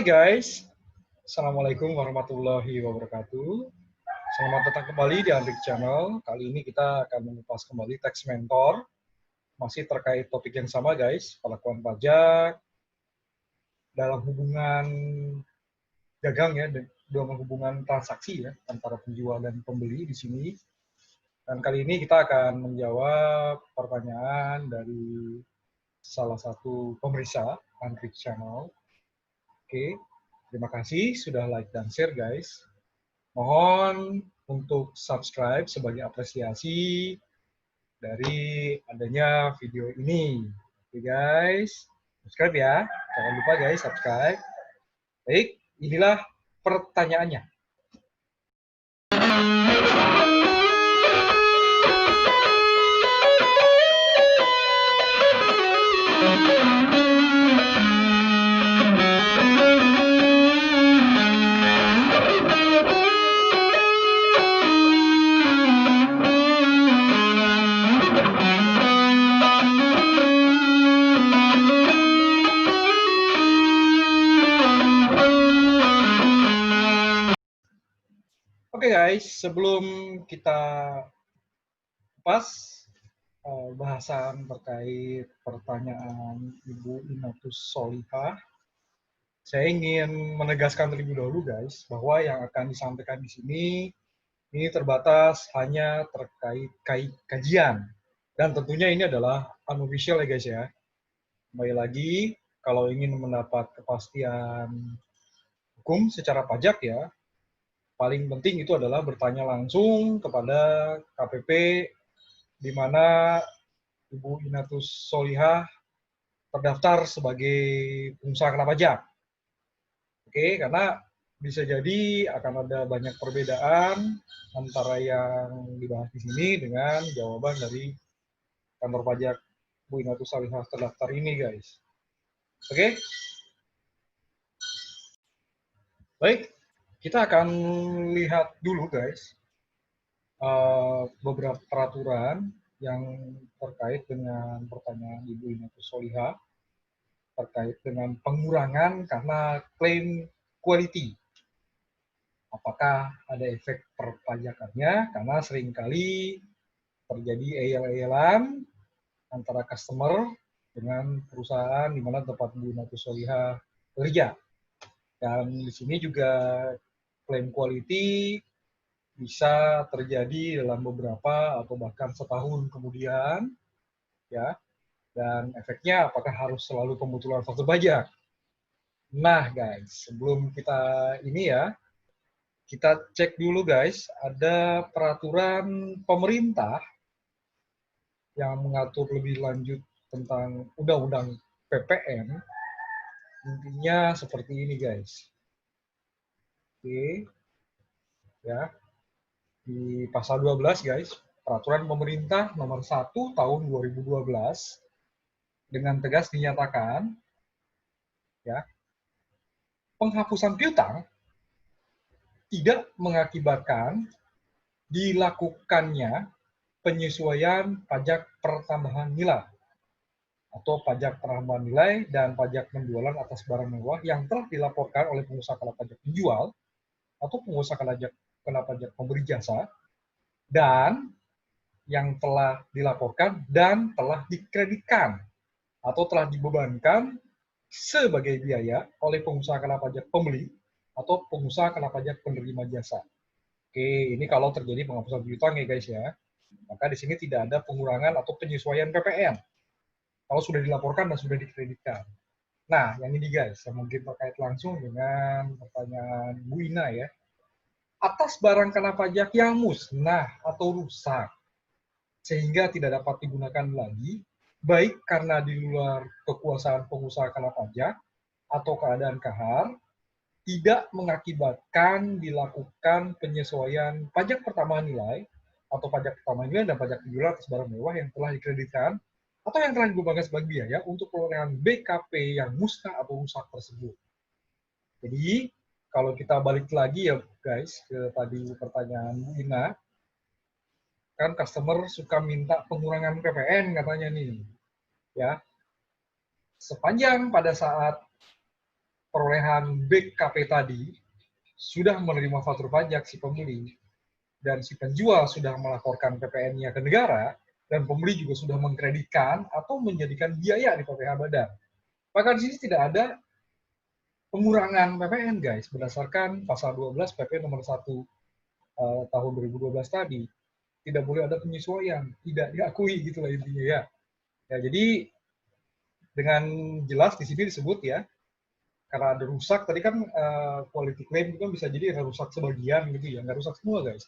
Hai guys, Assalamualaikum warahmatullahi wabarakatuh. Selamat datang kembali di Andrik Channel. Kali ini kita akan mengupas kembali tax mentor. Masih terkait topik yang sama guys, pelakuan pajak dalam hubungan dagang ya, dalam hubungan transaksi ya, antara penjual dan pembeli di sini. Dan kali ini kita akan menjawab pertanyaan dari salah satu pemeriksa Andrik Channel. Oke, terima kasih sudah like dan share guys. Mohon untuk subscribe sebagai apresiasi dari adanya video ini. Oke guys, subscribe ya. Jangan lupa guys, subscribe. Baik, inilah pertanyaannya. Oke guys, sebelum kita pas bahasan terkait pertanyaan Ibu Inatus Solihah, saya ingin menegaskan terlebih dahulu guys, bahwa yang akan disampaikan di sini ini terbatas hanya terkait kajian. Dan tentunya ini adalah unofficial ya guys ya. Kembali lagi, kalau ingin mendapat kepastian hukum secara pajak ya, paling penting itu adalah bertanya langsung kepada KPP di mana Ibu Inatus Solihah terdaftar sebagai pengusaha kena pajak. Oke, karena bisa jadi akan ada banyak perbedaan antara yang dibahas di sini dengan jawaban dari kantor pajak Bu Inatus Solihah terdaftar ini, guys. Oke? Baik, kita akan lihat dulu, guys, beberapa peraturan yang terkait dengan pertanyaan Ibu Inatus Solihah terkait dengan pengurangan karena klaim quality. Apakah ada efek perpajakannya? Karena seringkali terjadi eyel-eyelan antara customer dengan perusahaan di mana tempat Bu Inatus Solihah bekerja. Dan di sini juga klaim quality bisa terjadi dalam beberapa atau bahkan setahun kemudian, ya. Dan efeknya apakah harus selalu pembetulan faktur pajak? Nah, guys, sebelum kita ini ya, kita cek dulu guys, ada peraturan pemerintah yang mengatur lebih lanjut tentang undang-undang PPN. Intinya seperti ini guys. Oke. Ya. Di pasal 12 guys, peraturan pemerintah nomor 1 tahun 2012 dengan tegas dinyatakan ya, penghapusan piutang tidak mengakibatkan dilakukannya penyesuaian pajak pertambahan nilai atau pajak penambahan nilai dan pajak penjualan atas barang mewah yang telah dilaporkan oleh pengusaha kena pajak penjual atau pengusaha kena pajak pemberi jasa dan yang telah dilaporkan dan telah dikreditkan atau telah dibebankan sebagai biaya oleh pengusaha kena pajak pembeli atau pengusaha kena pajak penerima jasa. Oke, ini kalau terjadi penghapusan piutang ya guys ya. Maka di sini tidak ada pengurangan atau penyesuaian PPN. Kalau sudah dilaporkan dan sudah dikreditkan. Nah, yang ini guys, yang mungkin terkait langsung dengan pertanyaan Bu Ina ya. Atas barang kena pajak yang musnah atau rusak, sehingga tidak dapat digunakan lagi, baik karena di luar kekuasaan pengusaha kena pajak atau keadaan kahar, tidak mengakibatkan dilakukan penyesuaian pajak pertambahan nilai atau pajak pertambahan nilai dan pajak penjualan atas barang mewah yang telah dikreditkan atau yang telah dibebankan sebagai biaya untuk perolehan BKP yang musnah atau rusak tersebut. Jadi, kalau kita balik lagi ya guys ke tadi pertanyaan Bu Ina, kan customer suka minta pengurangan PPN katanya nih. Ya. Sepanjang pada saat perolehan BKP tadi sudah menerima faktur pajak si pembeli, dan si penjual sudah melaporkan PPN-nya ke negara, dan pembeli juga sudah mengkreditkan atau menjadikan biaya di PPh badan. Maka di sini tidak ada pengurangan PPN, guys, berdasarkan pasal 12 PP nomor 1 tahun 2012 tadi. Tidak boleh ada penyesuaian, tidak diakui gitulah intinya ya. Ya, jadi dengan jelas di sini disebut ya, karena ada rusak tadi kan quality claim itu kan bisa jadi ada rusak sebagian gitu ya, nggak rusak semua guys,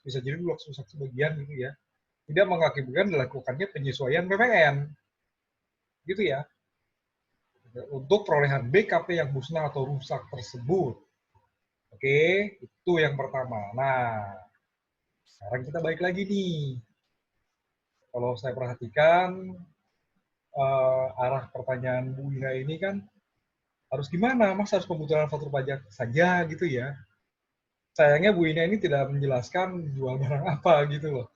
bisa jadi rusak sebagian gitu ya, tidak mengakibatkan dilakukannya penyesuaian PPN gitu ya, untuk perolehan BKP yang musnah atau rusak tersebut. Oke, itu yang pertama. Nah, sekarang kita balik lagi nih. Kalau saya perhatikan arah pertanyaan Bu Ina ini kan harus gimana? Mas harus pembutuhan faktur pajak saja gitu ya? Sayangnya Bu Ina ini tidak menjelaskan jual barang apa gitu loh.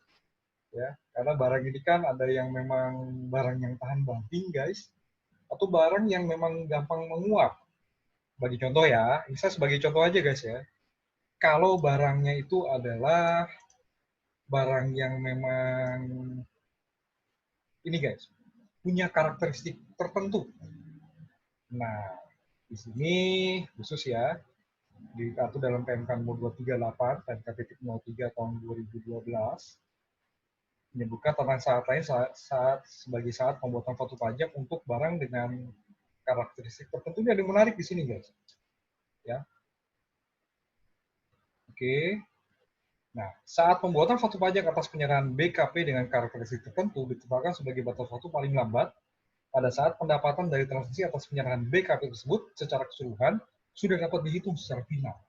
Ya, karena barang ini kan ada yang memang barang yang tahan banting, guys, atau barang yang memang gampang menguap. Bagi contoh ya, ini saya sebagai contoh aja guys ya. Kalau barangnya itu adalah barang yang memang ini guys, punya karakteristik tertentu. Nah, di sini khusus ya, diatur dalam PMK nomor 238, PMK 03 tahun 2012, menyebutkan tentang saat lain sebagai saat pembuatan faktur pajak untuk barang dengan karakteristik tertentu. Ini ada yang menarik di sini guys. Ya. Oke. Nah, saat pembuatan faktur pajak atas penyerahan BKP dengan karakteristik tertentu ditetapkan sebagai batas waktu paling lambat pada saat pendapatan dari transaksi atas penyerahan BKP tersebut secara keseluruhan sudah dapat dihitung secara final.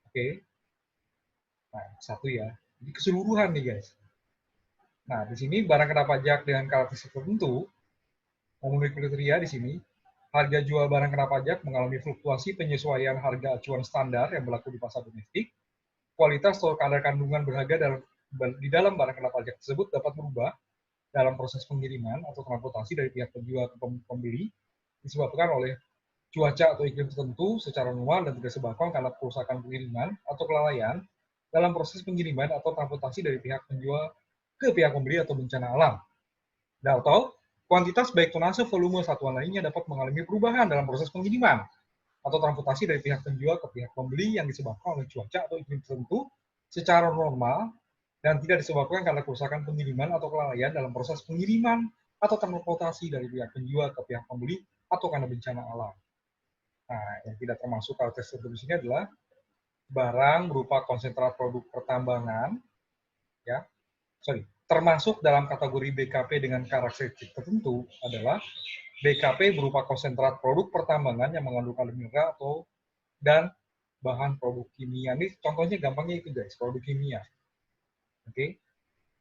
Oke. Nah, satu ya. Ini keseluruhan nih guys. Nah, di sini barang kena pajak dengan karakteristik tertentu memenuhi kriteria di sini. Harga jual barang kena pajak mengalami fluktuasi penyesuaian harga acuan standar yang berlaku di pasar domestik. Kualitas atau kadar kandungan berharga di dalam barang kena pajak tersebut dapat berubah dalam proses pengiriman atau transportasi dari pihak penjual ke pembeli disebabkan oleh cuaca atau iklim tertentu secara normal dan tidak sebabkan karena kerusakan pengiriman atau kelalaian dalam proses pengiriman atau transportasi dari pihak penjual ke pihak pembeli atau bencana alam. Dan atau kuantitas baik tonase, volume, satuan lainnya dapat mengalami perubahan dalam proses pengiriman atau transportasi dari pihak penjual ke pihak pembeli yang disebabkan oleh cuaca atau iklim tertentu secara normal dan tidak disebabkan karena kerusakan pengiriman atau kelalaian dalam proses pengiriman atau transportasi dari pihak penjual ke pihak pembeli atau karena bencana alam. Nah, yang tidak termasuk karakteristik di sini adalah barang berupa konsentrat produk pertambangan, ya, termasuk dalam kategori BKP dengan karakteristik tertentu adalah BKP berupa konsentrat produk pertambangan yang mengandung karbon mineral atau dan bahan produk kimia. Ini contohnya gampangnya itu guys, produk kimia. Oke,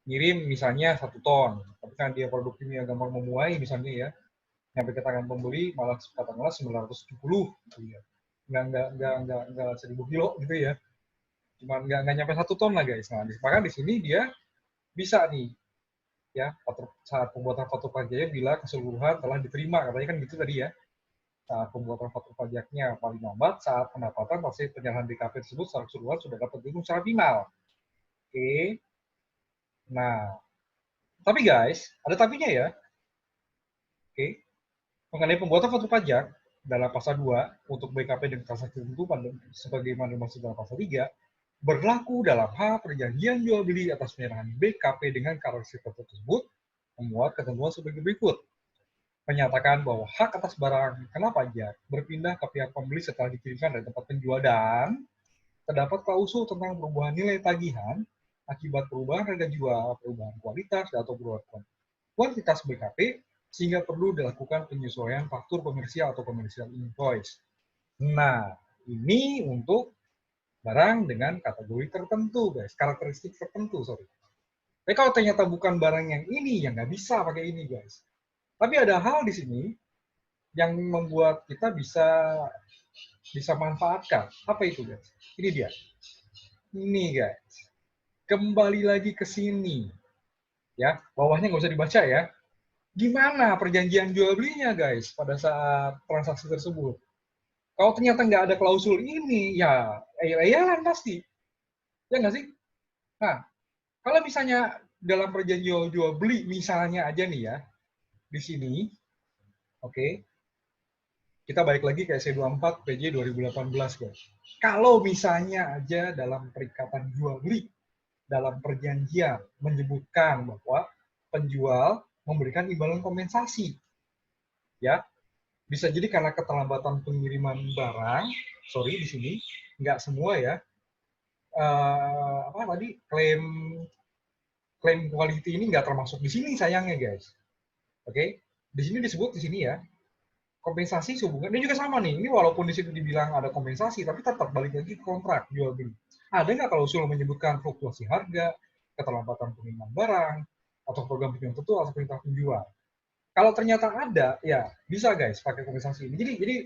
ngirim misalnya 1 ton, tapi kan dia produk kimia gampang memuai misalnya ya, nyampe ke tangan pembeli malah katakanlah 970 gitu ya. Nggak 1000 kilo gitu ya. Cuma nggak nyampe 1 ton lah guys. Nah, bahkan di sini dia bisa nih ya saat pembuatan faktur pajaknya bila keseluruhan telah diterima, katanya kan gitu tadi ya. Saat pembuatan faktur pajaknya paling lambat saat pendapatan hasil penyerahan BKP tersebut secara keseluruhan sudah dapat dihitung secara final. Oke. Nah, tapi guys, ada tapinya ya. Oke. Mengenai pembuatan faktur pajak dalam pasal 2 untuk BKP dan transaksi tertentu sebagaimana dimaksud dalam pasal 3 berlaku dalam hal perjanjian jual beli atas penyerahan BKP dengan karakteristik tersebut memuat ketentuan sebagai berikut. Menyatakan bahwa hak atas barang kena pajak berpindah ke pihak pembeli setelah dikirimkan dari tempat penjual dan terdapat klausul tentang perubahan nilai tagihan akibat perubahan harga jual, perubahan kualitas, atau perubahan kuantitas BKP sehingga perlu dilakukan penyesuaian faktur komersial atau komersial invoice. Nah, ini untuk barang dengan kategori tertentu, guys, karakteristik tertentu, sorry. Tapi kalau ternyata bukan barang yang ini, ya nggak bisa pakai ini, guys. Tapi ada hal di sini yang membuat kita bisa manfaatkan. Apa itu, guys? Ini dia. Ini, guys. Kembali lagi ke sini. Ya, bawahnya nggak usah dibaca ya. Gimana perjanjian jual belinya, guys, pada saat transaksi tersebut? Kalau ternyata nggak ada klausul ini, ya ayal-ayalan pasti. Ya nggak sih? Nah, kalau misalnya dalam perjanjian jual beli, misalnya aja nih ya, di sini, oke, kita balik lagi ke SE24 PJ 2018, guys. Kalau misalnya aja dalam perikatan jual beli, dalam perjanjian menyebutkan bahwa penjual memberikan imbalan kompensasi, ya, bisa jadi karena keterlambatan pengiriman barang, sorry di sini nggak semua ya, apa tadi klaim quality ini nggak termasuk di sini sayangnya guys. Oke, di sini disebut di sini ya kompensasi sehubungan. Ini juga sama nih. Ini walaupun di situ dibilang ada kompensasi, tapi tetap balik lagi ke kontrak jual beli. Ada nggak klausul menyebutkan fluktuasi harga, keterlambatan pengiriman barang, atau program pinjam tertentu atau perintah penjual? Kalau ternyata ada, ya bisa guys pakai kompensasi ini. Jadi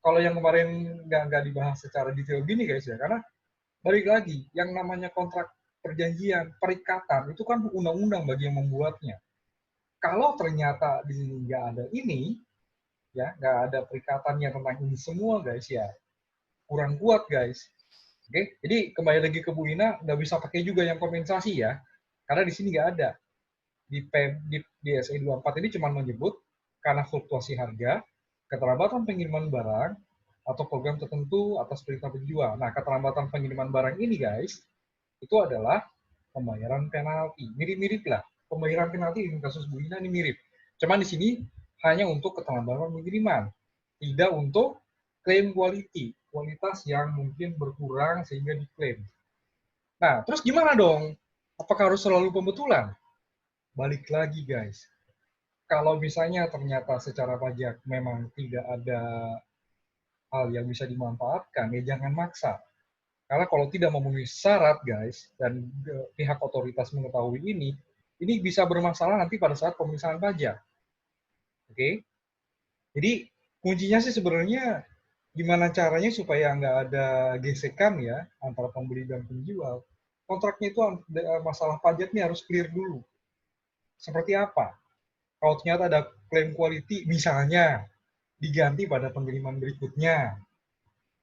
kalau yang kemarin nggak dibahas secara detail gini guys ya, karena balik lagi yang namanya kontrak perjanjian perikatan itu kan undang-undang bagi yang membuatnya. Kalau ternyata di sini nggak ada ini, ya nggak ada perikatannya tentang ini semua guys ya, kurang kuat guys. Oke, jadi kembali lagi ke Bu Ina, nggak bisa pakai juga yang kompensasi ya, karena di sini nggak ada. Di SE 24 ini cuma menyebut karena fluktuasi harga, keterlambatan pengiriman barang, atau program tertentu atas perintah penjual. Nah, keterlambatan pengiriman barang ini guys, itu adalah pembayaran penalti. Mirip-mirip lah. Pembayaran penalti di kasus Bu Ina ini mirip. Cuman di sini hanya untuk keterlambatan pengiriman, tidak untuk klaim quality, kualitas yang mungkin berkurang sehingga diklaim. Nah, terus gimana dong? Apakah harus selalu pembetulan? Balik lagi guys, kalau misalnya ternyata secara pajak memang tidak ada hal yang bisa dimanfaatkan, ya jangan maksa. Karena kalau tidak memenuhi syarat guys, dan pihak otoritas mengetahui ini bisa bermasalah nanti pada saat pemeriksaan pajak. Oke? Jadi kuncinya sih sebenarnya gimana caranya supaya nggak ada gesekan ya antara pembeli dan penjual. Kontraknya itu masalah pajaknya harus clear dulu. Seperti apa? Kalau ternyata ada klaim quality, misalnya diganti pada pengiriman berikutnya.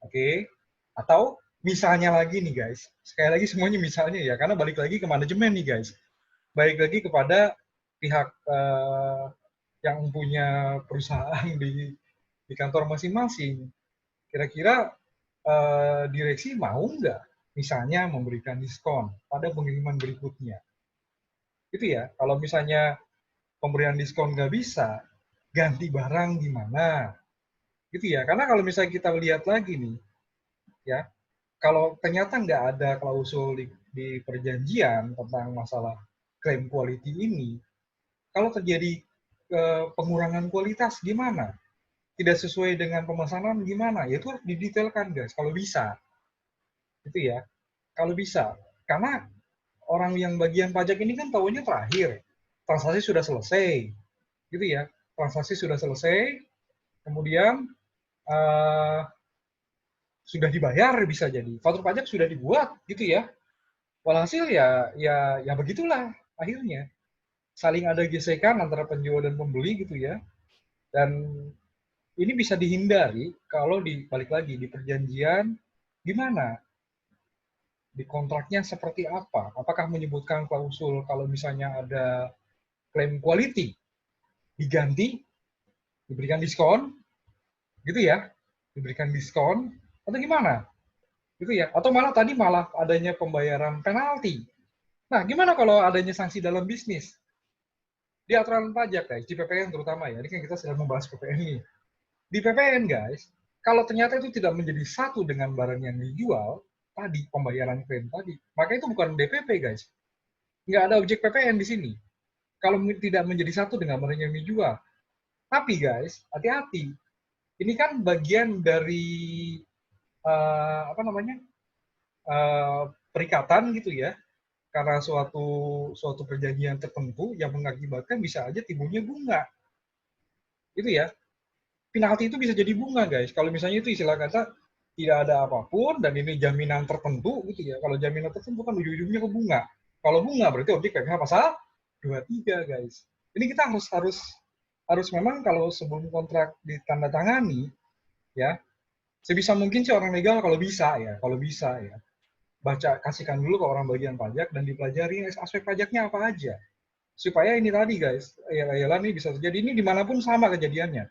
Oke? Atau misalnya lagi nih guys, sekali lagi semuanya misalnya ya, karena balik lagi ke manajemen nih guys. Balik lagi kepada pihak yang punya perusahaan di kantor masing-masing. Kira-kira direksi mau nggak misalnya memberikan diskon pada pengiriman berikutnya? Itu ya, kalau misalnya pemberian diskon nggak bisa, ganti barang gimana? Gitu ya, karena kalau misalnya kita lihat lagi nih, ya, kalau ternyata nggak ada klausul di perjanjian tentang masalah klaim quality ini, kalau terjadi pengurangan kualitas gimana? Tidak sesuai dengan pemesanan gimana? Ya itu harus didetailkan guys, kalau bisa. Itu ya, kalau bisa. Karena orang yang bagian pajak ini kan tahunya terakhir. Transaksi sudah selesai. Gitu ya. Transaksi sudah selesai, kemudian sudah dibayar bisa jadi. Faktur pajak sudah dibuat gitu ya. Walhasil ya begitulah akhirnya. Saling ada gesekan antara penjual dan pembeli gitu ya. Dan ini bisa dihindari kalau balik lagi di perjanjian gimana? Di kontraknya seperti apa? Apakah menyebutkan klausul kalau misalnya ada klaim quality diganti, diberikan diskon, gitu ya? Diberikan diskon atau gimana? Gitu ya? Atau malah adanya pembayaran penalti. Nah, gimana kalau adanya sanksi dalam bisnis? Di aturan pajak guys, di PPN terutama ya. Ini kan kita sedang membahas PPN nih. Di PPN guys, kalau ternyata itu tidak menjadi satu dengan barang yang dijual, tadi pembayaran klaim tadi, maka itu bukan DPP guys. Nggak ada objek PPN di sini. Kalau tidak menjadi satu dengan barang yang dijual. Tapi guys, hati-hati. Ini kan bagian dari apa namanya perikatan gitu ya. Karena suatu perjanjian tertentu yang mengakibatkan bisa aja timbulnya bunga. Itu ya. Penalti itu bisa jadi bunga guys. Kalau misalnya itu istilah kata tidak ada apapun dan ini jaminan tertentu gitu ya. Kalau jaminan tertentu kan ujung-ujungnya ke bunga. Kalau bunga berarti objek PPh pasal 23 guys. Ini kita harus memang kalau sebelum kontrak ditandatangani ya, sebisa mungkin sih orang legal kalau bisa ya, baca, kasihkan dulu ke orang bagian pajak dan dipelajari aspek pajaknya apa aja. Supaya ini tadi guys, ya nih bisa terjadi, ini dimanapun sama kejadiannya.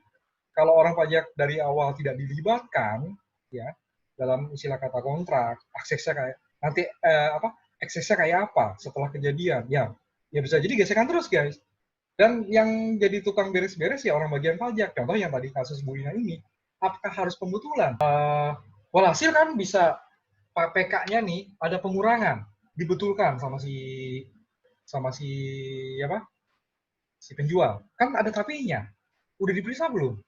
Kalau orang pajak dari awal tidak dilibatkan, ya, dalam istilah kata kontrak, aksesnya kayak nanti aksesnya kayak apa setelah kejadian, ya bisa jadi gesekan terus guys. Dan yang jadi tukang beres-beres ya orang bagian pajak. Contoh yang tadi kasus Bu Ina ini, apakah harus pembetulan? Walhasil kan bisa PK-nya nih ada pengurangan, dibetulkan sama si apa? Si penjual. Kan ada tapinya. Udah diperiksa belum?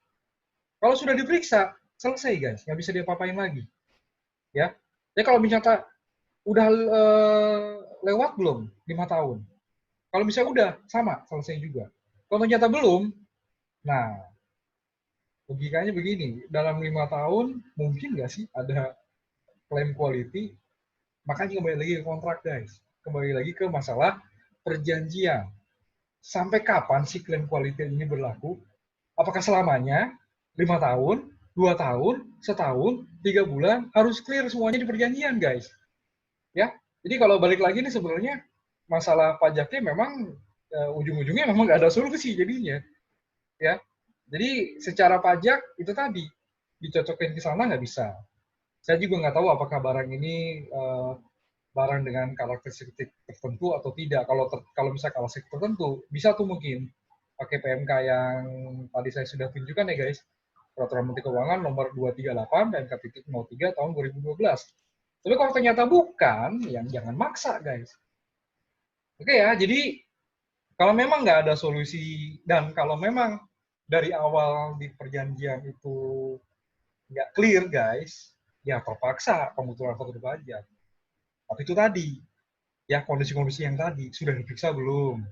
Kalau sudah diperiksa, selesai guys, nggak bisa diapa-apain lagi. Ya, ya kalau misalnya udah lewat belum 5 tahun? Kalau misalnya udah, sama, selesai juga. Kalau ternyata belum, nah logikanya begini, dalam 5 tahun mungkin nggak sih ada klaim quality? Makanya kembali lagi ke kontrak guys, kembali lagi ke masalah perjanjian. Sampai kapan sih klaim quality ini berlaku? Apakah selamanya 5 tahun, 2 tahun, setahun, 3 bulan harus clear semuanya di perjanjian guys? Ya, jadi kalau balik lagi nih sebenarnya masalah pajaknya memang ujung-ujungnya memang nggak ada solusi jadinya, ya. Jadi secara pajak itu tadi dicocokin ke sana nggak bisa. Saya juga nggak tahu apakah barang ini barang dengan karakteristik tertentu atau tidak. Kalau misalnya karakteristik tertentu, bisa tuh mungkin pakai PMK yang tadi saya sudah tunjukkan ya guys. Peraturan Menteri Keuangan nomor 238 PMK.03 tahun 2012. Tapi kalau ternyata bukan, yang jangan maksa guys. Oke ya, jadi kalau memang nggak ada solusi dan kalau memang dari awal di perjanjian itu nggak clear guys, ya terpaksa pembetulan faktur pajak. Tapi itu tadi, ya kondisi-kondisi yang tadi sudah diperiksa belum?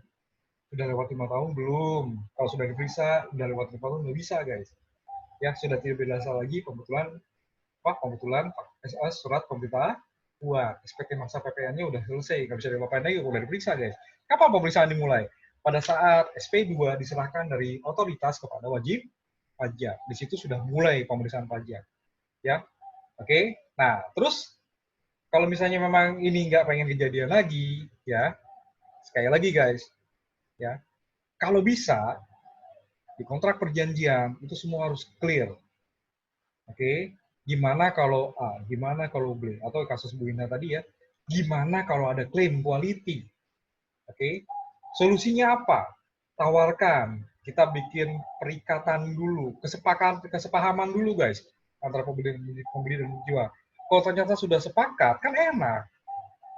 Sudah lewat 5 tahun belum? Kalau sudah diperiksa, sudah lewat 5 tahun nggak bisa guys. Ya sudah tidak berasa lagi pembetulan surat pemberitahuan. Wah, SPT masa PPN-nya udah selesai, nggak bisa diapain lagi, udah diperiksa guys. Kapan pemeriksaan dimulai? Pada saat SP2 diserahkan dari otoritas kepada wajib pajak. Di situ sudah mulai pemeriksaan pajak. Ya, oke. Nah, terus kalau misalnya memang ini nggak pengen kejadian lagi, ya, sekali lagi guys, ya, kalau bisa di kontrak perjanjian itu semua harus clear. Oke, gimana kalau A, gimana kalau B, atau kasus Bu Ina tadi ya, gimana kalau ada klaim quality? Oke, solusinya apa? Tawarkan, kita bikin perikatan dulu, kesepahaman dulu guys, antara pembeli dan penjual. Kalau ternyata sudah sepakat, kan enak.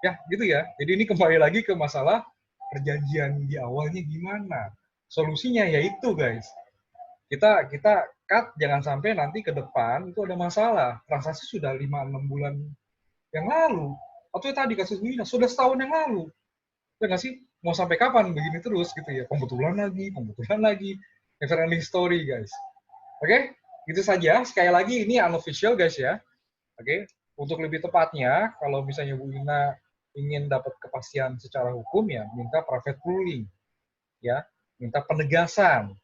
Ya, gitu ya. Jadi ini kembali lagi ke masalah perjanjian di awalnya gimana. Solusinya yaitu guys, kita kita cut jangan sampai nanti ke depan itu ada masalah. Transaksi sudah 5-6 bulan yang lalu. Atau tadi kasus Wina sudah setahun yang lalu. Ya nggak sih? Mau sampai kapan begini terus gitu ya? Pembetulan lagi. Never ending story guys. Oke? Itu saja. Sekali lagi ini unofficial guys ya. Oke? Untuk lebih tepatnya, kalau misalnya Bu Ina ingin dapat kepastian secara hukum ya minta private ruling. Ya, minta penegasan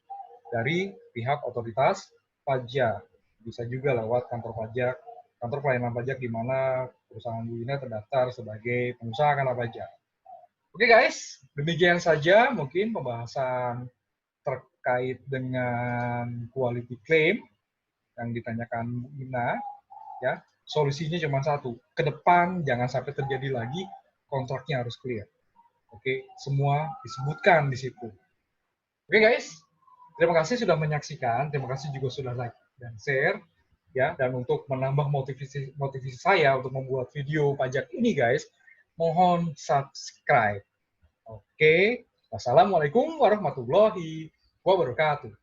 dari pihak otoritas pajak. Bisa juga lewat kantor pajak, kantor pelayanan pajak di mana perusahaan Bu Ina terdaftar sebagai pengusaha kena pajak. Oke guys, demikian saja mungkin pembahasan terkait dengan quality claim yang ditanyakan Bu Ina. Ya, solusinya cuma satu. Ke depan jangan sampai terjadi lagi, kontraknya harus clear. Oke, semua disebutkan di situ. Oke guys, terima kasih sudah menyaksikan, terima kasih juga sudah like dan share, ya. Dan untuk menambah motivasi saya untuk membuat video pajak ini guys, mohon subscribe. Oke, wassalamualaikum warahmatullahi wabarakatuh.